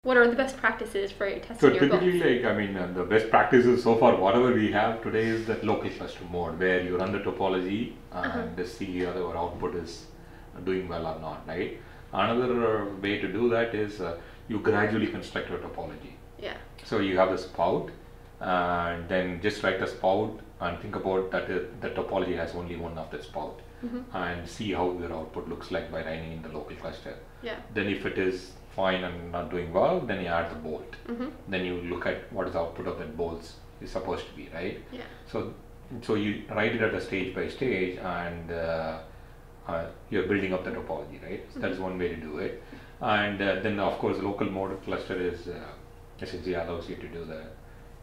What are the best practices for So testing your typically, bolts? like, I mean, the best practices so far, whatever we have today is that local cluster mode, where you run the topology and see whether our output is doing well or not, right? Another way to do that is you gradually construct your topology. Yeah. So you have the spout, and then just write a spout and think about that the topology has only one of the spout, and see how your output looks like by running in the local cluster. Yeah. Then if it is fine and not doing well, then you add the bolt. Then you look at what is the output of that bolts is supposed to be, right? Yeah. So you write it at a stage by stage, and you're building up the topology, right? So that is one way to do it. And then of course local mode cluster is essentially allows you to do the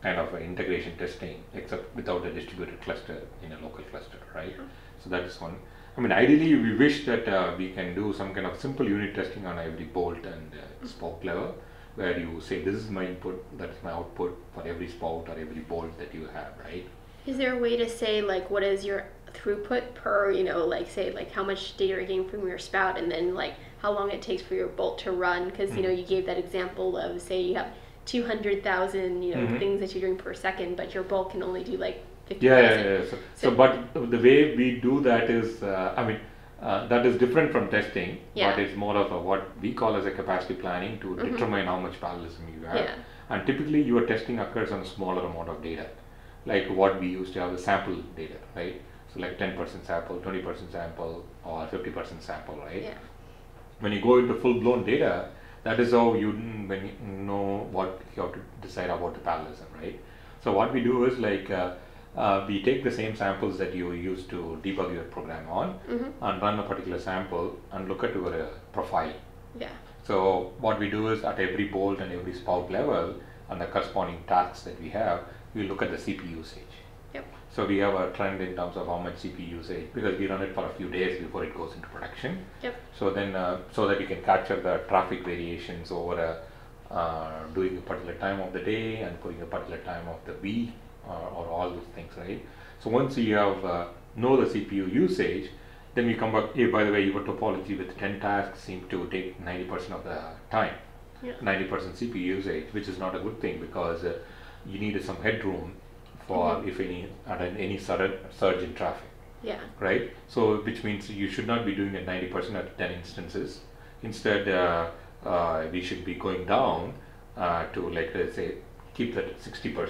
kind of integration testing, except without a distributed cluster in a local cluster, right? So that is one. I mean, ideally we wish that we can do some kind of simple unit testing on every bolt and spout level, where you say this is my input, that is my output for every spout or every bolt that you have, right? Is there a way to say like what is your throughput per, like say like how much data you're getting from your spout, and then like how long it takes for your bolt to run? Because you gave that example of say you have 200,000 things that you're doing per second, but your bolt can only do like 50,000. Yeah. But the way we do that is, I mean, that is different from testing, but it's more of what we call as a capacity planning to determine how much parallelism you have. Yeah. And typically your testing occurs on a smaller amount of data, like what we used to have the sample data, right? So like 10% sample, 20% sample, or 50% sample, right? Yeah. When you go into full-blown data, that is how when you know what you have to decide about the parallelism, right? So what we do is like we take the same samples that you use to debug your program on and run a particular sample and look at your profile. Yeah. So what we do is at every bolt and every spout level and the corresponding tasks that we have, we look at the CPU usage. Yep. So we have a trend in terms of how much CPU usage, because we run it for a few days before it goes into production. Yep. So then, so that you can capture the traffic variations over doing a particular time of the day and putting a particular time of the week, or all those things, right? So once you have know the CPU usage, then we come back. Hey, by the way, your topology with 10 tasks seem to take 90% of the time, 90% CPU usage, which is not a good thing, because you need some headroom for if any sudden surge in traffic. Yeah. Right. So which means you should not be doing it 90% at 10 instances. Instead, we should be going down to, like, let's say, keep that 60%.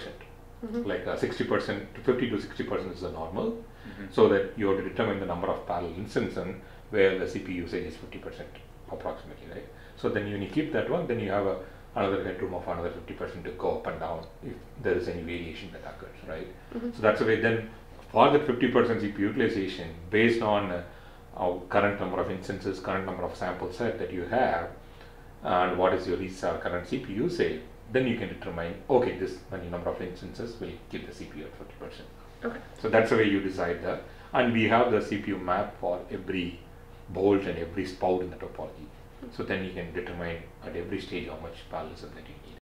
Like 60% to 50 to 60% is the normal. So that you have to determine the number of parallel instances where the CPU usage is 50% approximately, right? So then when you keep that one, then you have another headroom of another 50% to go up and down if there is any variation that occurs, right? So that's the way. Then for the 50% CPU utilization, based on our current number of instances, current number of sample set that you have, and what is your current CPU usage, then you can determine, okay, this many number of instances will keep the CPU at 50%. Okay. So that's the way you decide that. And we have the CPU map for every bolt and every spout in the topology. So then you can determine at every stage how much parallelism that you need.